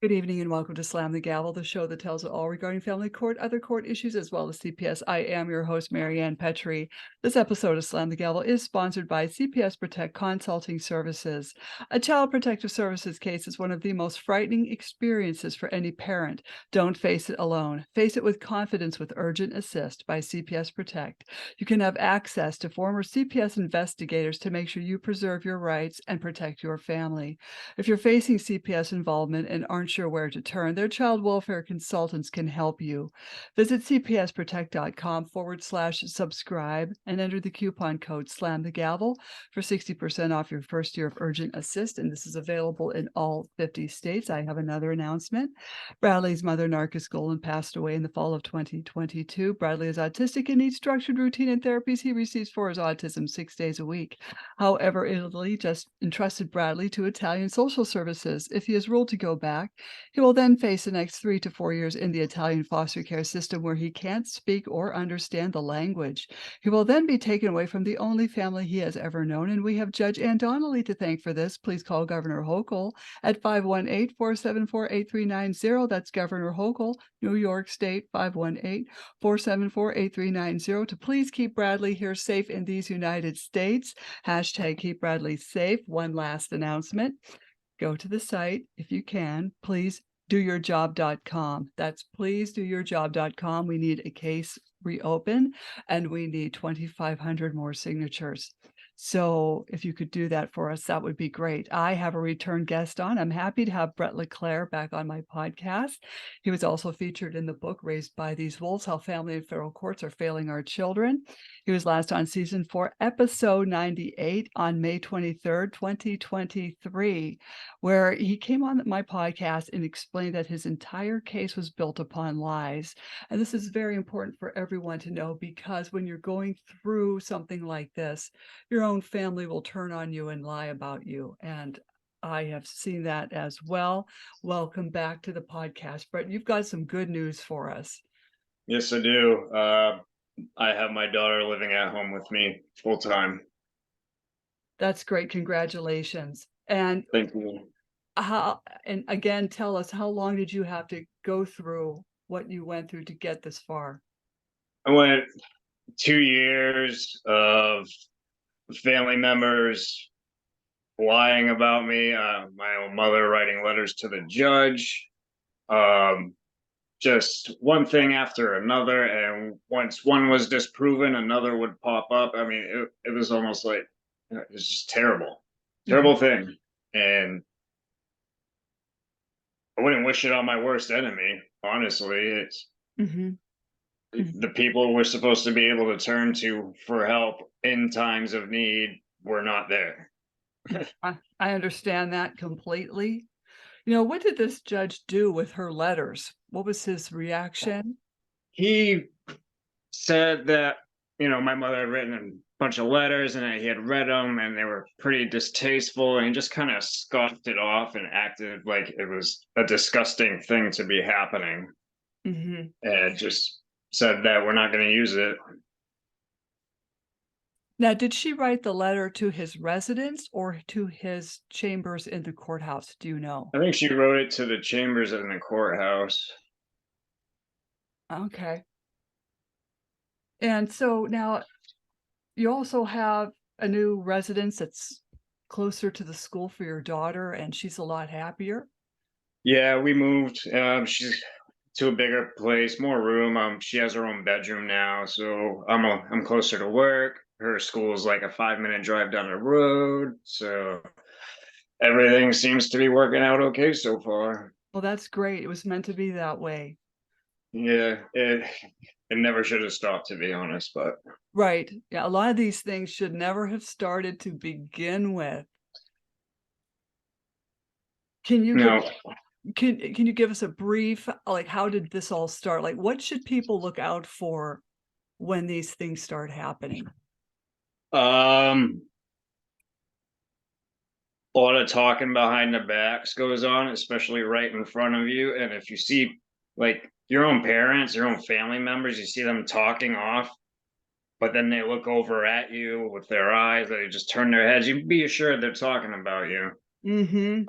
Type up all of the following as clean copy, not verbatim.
Good evening and welcome to Slam the Gavel, the show that tells it all regarding family court, other court issues, as well as CPS. I am your host, Marianne Petrie. This episode of Slam the Gavel is sponsored by CPS Protect Consulting Services. A child protective services case is one of the most frightening experiences for any parent. Don't face it alone. Face it with confidence with Urgent Assist by CPS Protect. You can have access to former CPS investigators to make sure you preserve your rights and protect your family. If you're facing CPS involvement and aren't sure where to turn, their child welfare consultants can help you. Visit cpsprotect.com/subscribe and enter the coupon code SLAMTHEGAVEL for 60% off your first year of Urgent Assist. And this is available in all 50 states. I have another announcement. Bradley's mother, Narcisse Golan, passed away in the fall of 2022. Bradley is autistic and needs structured routine and therapies he receives for his autism 6 days a week. However, Italy just entrusted Bradley to Italian social services. If he is ruled to go back, he will then face the next 3 to 4 years in the Italian foster care system where he can't speak or understand the language. He will then be taken away from the only family he has ever known, and we have Judge Ann Donnelly to thank for this. Please call Governor Hochul at 518-474-8390. That's Governor Hochul, New York State, 518-474-8390 to please keep Bradley here safe in these United States. Hashtag Keep Bradley Safe. One last announcement. Go to the site if you can. Please doyourjob.com. That's pleasedoyourjob.com. We need a case reopened and we need 2,500 more signatures. So if you could do that for us, that would be great. I have a return guest on. I'm happy to have Brett LeClair back on my podcast. He was also featured in the book Raised by These Wolves: How Family and Federal Courts Are Failing Our Children. He was last on season 4, episode 98 on May 23rd, 2023, where he came on my podcast and explained that his entire case was built upon lies. And this is very important for everyone to know, because when you're going through something like this, your own family will turn on you and lie about you. And I have seen that as well. Welcome back to the podcast, Brett. You've got some good news for us. Yes, I do. I have my daughter living at home with me full time. That's great. Congratulations. And Thank you. and again, tell us, how long did you have to go through what you went through to get this far? I went 2 years of family members lying about me, my own mother writing letters to the judge, just one thing after another. And once one was disproven, another would pop up. I mean, it was almost like, it was just terrible thing. And I wouldn't wish it on my worst enemy, honestly. It's the people we're supposed to be able to turn to for help in times of need were not there. I understand that completely. You know, what did this judge do with her letters? What was his reaction? He said that, my mother had written a bunch of letters and he had read them and they were pretty distasteful, and he just kind of scoffed it off and acted like it was a disgusting thing to be happening. And just said that we're not going to use it. Now, did she write the letter to his residence or to his chambers in the courthouse? Do you know? I think she wrote it to the chambers in the courthouse. Okay. And so now you also have a new residence that's closer to the school for your daughter, and she's a lot happier. Yeah, we moved. She's to a bigger place, more room. She has her own bedroom now, so I'm closer to work. Her school is like a 5-minute drive down the road, so everything seems to be working out okay so far. Well, that's great. It was meant to be that way. Yeah, it never should have stopped, to be honest, but Right. Yeah, a lot of these things should never have started to begin with. Can you no. can you give us a brief, like, how did this all start? Like, what should people look out for when these things start happening? A lot of talking behind the backs goes on, especially right in front of you. And if you see like your own parents, your own family members, you see them talking off, but then they look over at you with their eyes, they just turn their heads, you be assured they're talking about you. And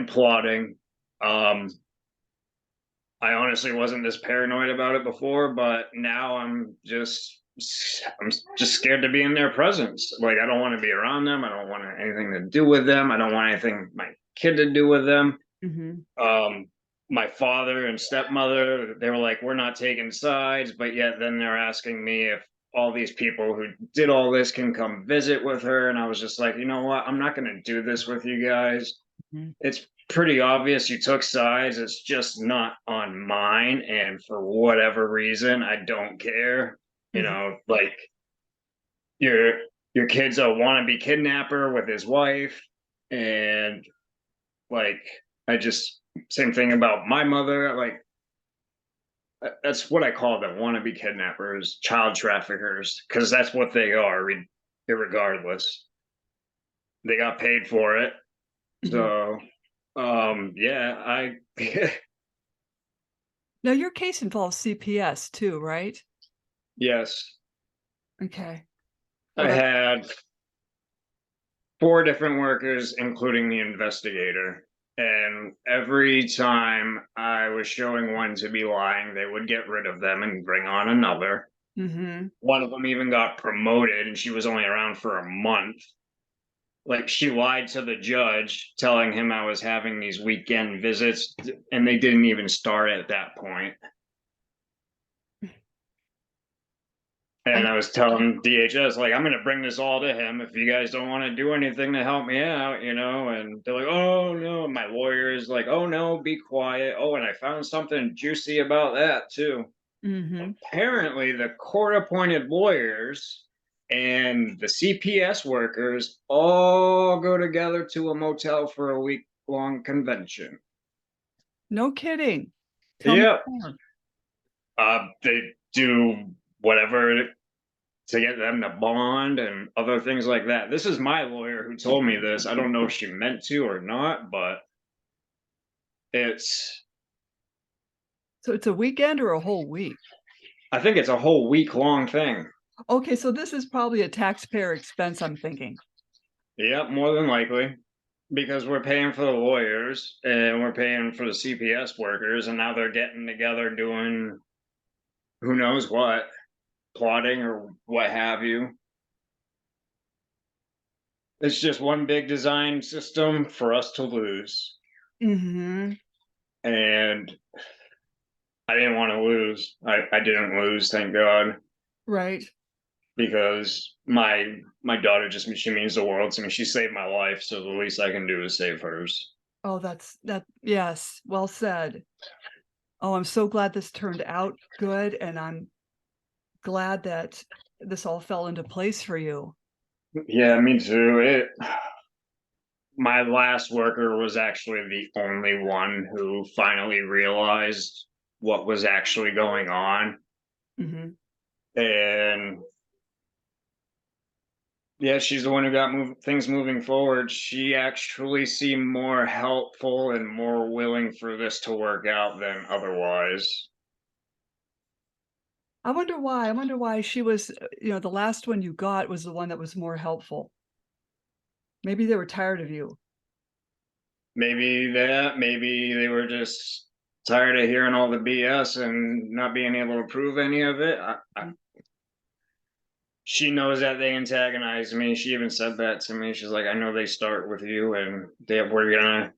plotting. Um, I honestly wasn't this paranoid about it before, but now I'm just scared to be in their presence. Like I don't want to be around them. I don't want anything to do with them. I don't want anything my kid to do with them. Mhm. Um, my father and stepmother, they were like, "We're not taking sides," but yet then they're asking me if all these people who did all this can come visit with her, and I was just like, you know what? I'm not going to do this with you guys. Mhm. It's pretty obvious you took sides. It's just not on mine. And for whatever reason, I don't care. You Mhm. know, like your your kid's a wannabe kidnapper with his wife. And like I just same thing about my mother. Like that's what I call them, wannabe kidnappers, child traffickers, because that's what they are, regardless. They got paid for it. Mhm. So yeah, I Now your case involves CPS too, right? yes. Okay. Well, I that had 4 different workers, including the investigator. And every time I was showing one to be lying, they would get rid of them and bring on another. Mhm. One of them even got promoted, and she was only around for a month. Like, she lied to the judge, telling him I was having these weekend visits, and they didn't even start at that point. And I I was telling DHS, like, I'm going to bring this all to him if you guys don't want to do anything to help me out, you know? And they're like, oh, no. And my lawyer is like, oh, no, be quiet. Oh, and I found something juicy about that, too. Mhm. Apparently, the court appointed lawyers and the CPS workers all go together to a motel for a week long convention. No kidding. Tell me Yep. more. They do whatever to get them to bond and other things like that. This is my lawyer who told me this. I don't know if she meant to or not, but it's So it's a weekend or a whole week? I think it's a whole week long thing. Okay, so this is probably a taxpayer expense, I'm thinking. Yep, more than likely. Because we're paying for the lawyers and we're paying for the CPS workers, and now they're getting together doing who knows what, plotting or what have you. It's just one big design system for us to lose. Mhm. And I didn't want to lose. I didn't lose, thank God. Right. Because my daughter just she means the world to me. She saved my life, so the least I can do is save hers. Oh, that yes, well said. Oh, I'm so glad this turned out good, and I'm glad that this all fell into place for you. Yeah, me too. It my last worker was actually the only one who finally realized what was actually going on. Mhm. And yeah, she's the one who got things moving forward. She actually seemed more helpful and more willing for this to work out than otherwise. I wonder why she was, the last one you got was the one that was more helpful. Maybe they were tired of you. Maybe that, maybe they were just tired of hearing all the BS and not being able to prove any of it. Mm. She knows that they antagonize me. She even said that to me. She's like, I know they start with you, and we're gonna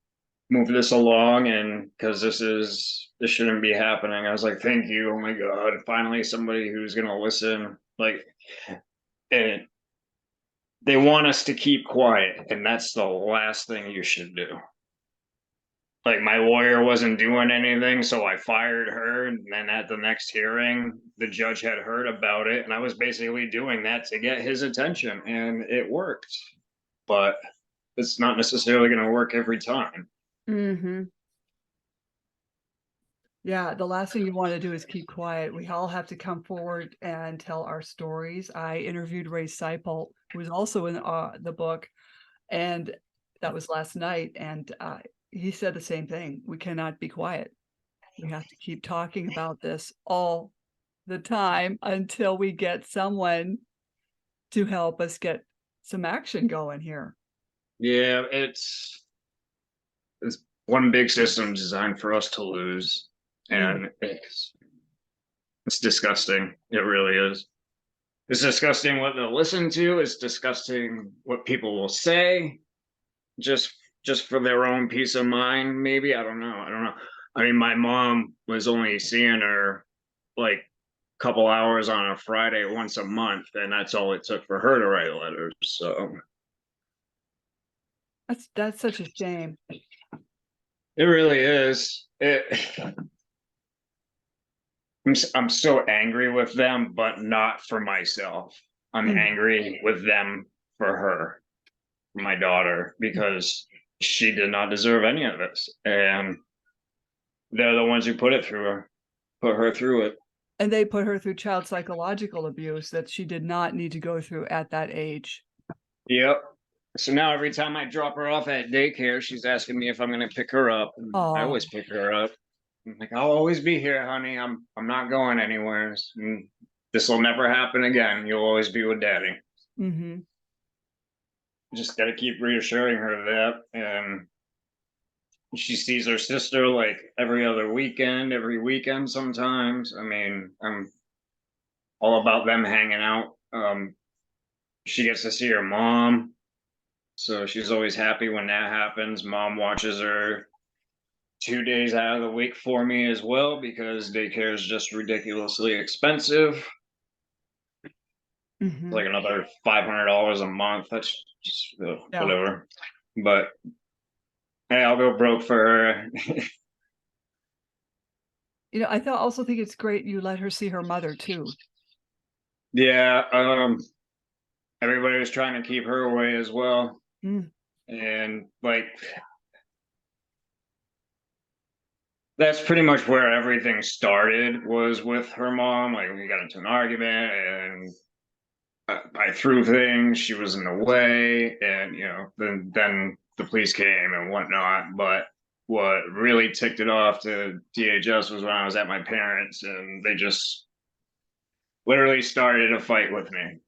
move this along, and because this shouldn't be happening. I was like, thank you. Oh my God, finally somebody who's gonna listen. Like, and they want us to keep quiet, and that's the last thing you should do. Like my lawyer wasn't doing anything, so I fired her. And then at the next hearing, the judge had heard about it, and I was basically doing that to get his attention, and it worked. But it's not necessarily going to work every time. Mhm. Yeah, the last thing you wanna do is keep quiet. We all have to come forward and tell our stories. I interviewed Ray Seipel, who was also in, the book, and that was last night, and, he said the same thing. We cannot be quiet. We have to keep talking about this all the time until we get someone to help us get some action going here. Yeah, it's one big system designed for us to lose, Mm. and it's disgusting. It really is. It's disgusting what they'll listen to. It's disgusting what people will say, just just for their own peace of mind. Maybe I don't know. I don't know. I mean, my mom was only seeing her like a couple hours on a Friday once a month, and that's all it took for her to write letters. So That's such a shame. it really is. I'm so angry with them, but not for myself. I'm Mm. angry with them for her, my daughter, because she did not deserve any of this, and they're the ones who put her through it. And they put her through child psychological abuse that she did not need to go through at that age. Yep. So now every time I drop her off at daycare, she's asking me if I'm going to pick her up. And I Oh. always pick her up. I'm like, I'll always be here, honey. I'm not going anywhere. And this will never happen again. You'll always be with daddy. Mhm. Just got to keep reassuring her that. And she sees her sister like every weekend sometimes. I mean, I'm all about them hanging out. She gets to see her mom. So she's always happy when that happens. Mom watches her 2 days out of the week for me as well because daycare is just ridiculously expensive. Mhm. Like another $500 a month. That's just Yeah. whatever. But hey, I'll go broke for her. I also think it's great you let her see her mother too. Yeah, everybody was trying to keep her away as well. Mm. And like that's pretty much where everything started was with her mom. Like we got into an argument and I threw things. She was in the way, and then the police came and whatnot. But what really ticked it off to DHS was when I was at my parents, and they just literally started a fight with me.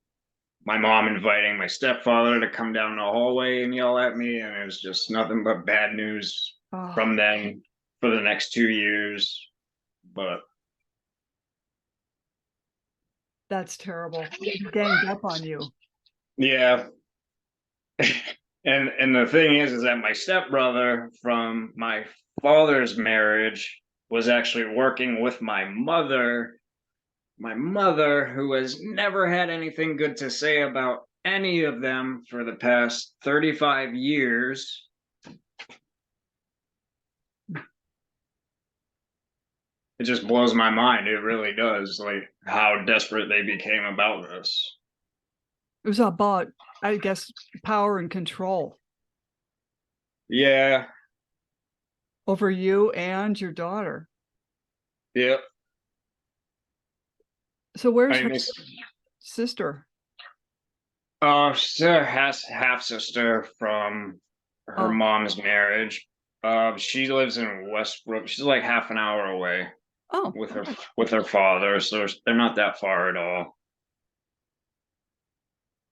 My mom inviting my stepfather to come down the hallway and yell at me, and it was just nothing but bad news Oh, from them for the next 2 years. But that's terrible. They ganged up on you. yeah, and the thing is that my stepbrother from my father's marriage was actually working with my mother who has never had anything good to say about any of them for the past 35 years. It just blows my mind. It really does, like how desperate they became about this. It was about, I guess, power and control Yeah. over you and your daughter. Yep. So where's I her miss sister? she's a half sister from her Oh, mom's marriage. She lives in Westbrook. She's like half an hour away oh, with her okay. with her father, so they're not that far at all.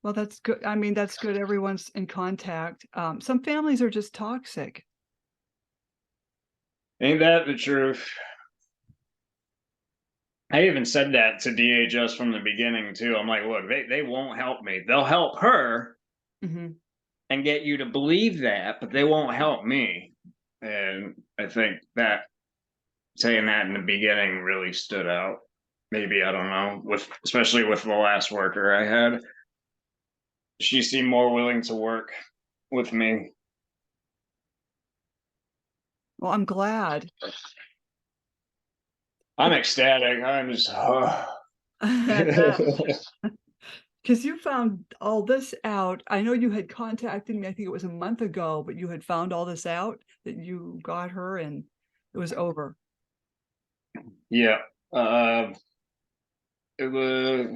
Well, that's good. I mean, that's good. Everyone's in contact. Some families are just toxic. Ain't that the truth? I even said that to DHS from the beginning too. I'm like, look, they won't help me. They'll help her Mhm. and get you to believe that, but they won't help me. And I think that saying that in the beginning really stood out. Maybe I don't know, with especially with the last worker I had, she seemed more willing to work with me. Well, I'm glad. I'm ecstatic. I'm just Because you found all this out. I know you had contacted me, I think it was a month ago, but you had found all this out, that you got her and it was over. yeah. Uh, it was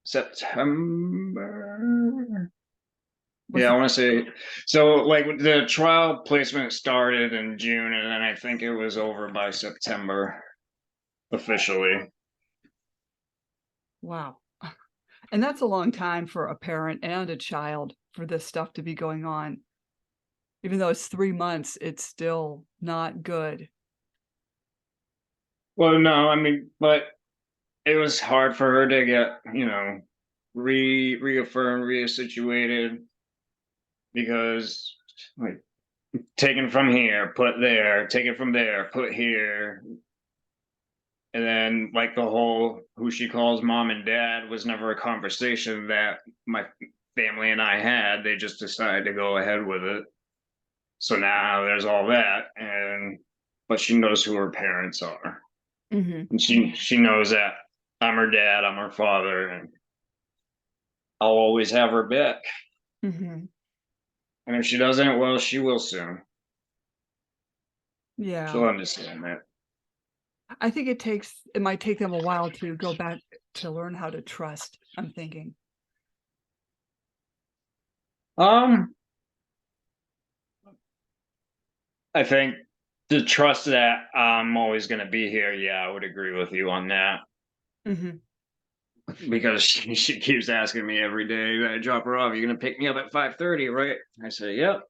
September. Was Yeah, I it? want to say so. Like the trial placement started in June, and then I think it was over by September officially. Wow. And that's a long time for a parent and a child for this stuff to be going on. Even though it's 3 months, it's still not good. Well, no, I mean, but it was hard for her to get, reaffirmed, reassituated because like taken from here, put there, taken from there, put here. And then like the whole who she calls mom and dad was never a conversation that my family and I had. They just decided to go ahead with it. So now there's all that, and but she knows who her parents are. Mhm, And she knows that I'm her dad, I'm her father, and I'll always have her back. mhm. And if she doesn't, well, she will soon. Yeah. She'll understand that. I think it might take them a while to go back to learn how to trust, I'm thinking. Um, I think the trust that I'm always going to be here. Yeah, I would agree with you on that Mhm. because she keeps asking me every day that I drop her off. You're going to pick me up at 5:30, right? I say, yep.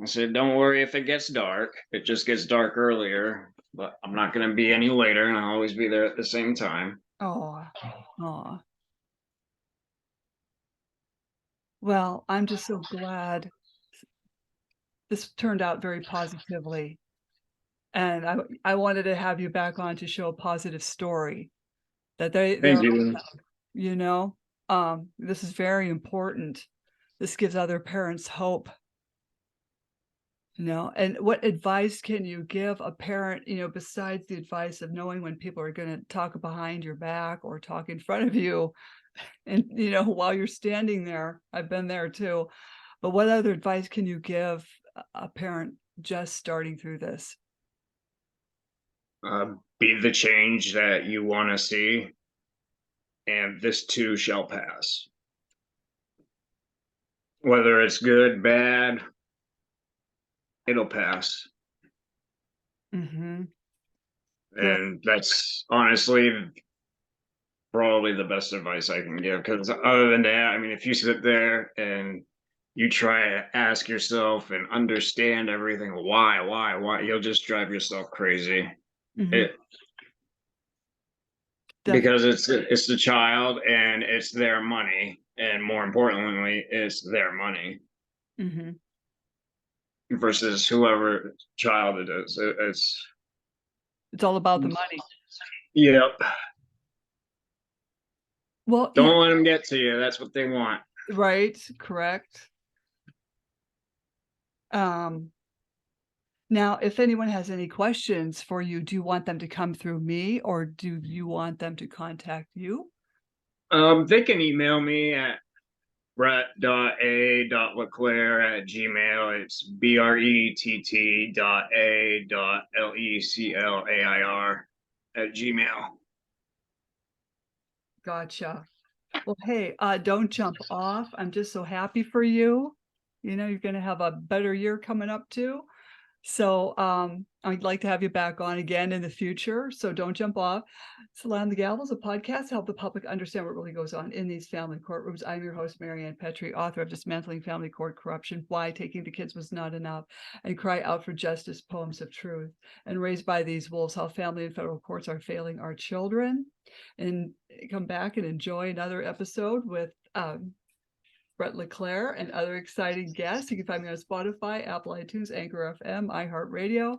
I said, don't worry if it gets dark. It just gets dark earlier, but I'm not going to be any later, and I'll always be there at the same time. Aw, aw. Well, I'm just so glad this turned out very positively, and I wanted to have you back on to show a positive story that Thank they're you. you know? This is very important. This gives other parents hope, and what advice can you give a parent, besides the advice of knowing when people are gonna talk behind your back or talk in front of you and, while you're standing there? I've been there too. But what other advice can you give a parent just starting through this? Be the change that you want to see, and this too shall pass. Whether it's good, bad, it'll pass. Mhm. Good. And that's honestly probably the best advice I can give. Because other than that, I mean, if you sit there and you try to ask yourself and understand everything, why, you'll just drive yourself crazy. Mhm. It Definitely. because it's the child and it's their money, and more importantly, it's their money Mhm. versus whoever child it is. It's It's all about the money. yep. Well, Don't let them get to you. That's what they want. right, correct. Um, Now, if anyone has any questions for you, do you want them to come through me or do you want them to contact you? They can email me at brett.a.leclair@gmail. It's brett.a.leclair@gmail. Gotcha. Well, hey, don't jump off. I'm just so happy for you. You're gonna have a better year coming up too. So, I'd like to have you back on again in the future, so don't jump off. Salon the Gavel is a podcast to help the public understand what really goes on in these family courtrooms. I'm your host, Marianne Petrie, author of Dismantling Family Court Corruption, Why Taking the Kids Was Not Enough, and Cry Out for Justice, Poems of Truth, and Raised by These Wolves, How Family and Federal Courts Are Failing Our Children. And come back and enjoy another episode with Brett LeClair and other exciting guests. You can find me on Spotify, Apple iTunes, Anchor FM, iHeartRadio,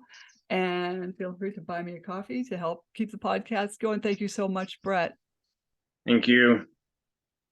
and feel free to buy me a coffee to help keep the podcast going. Thank you so much, Brett. Thank you.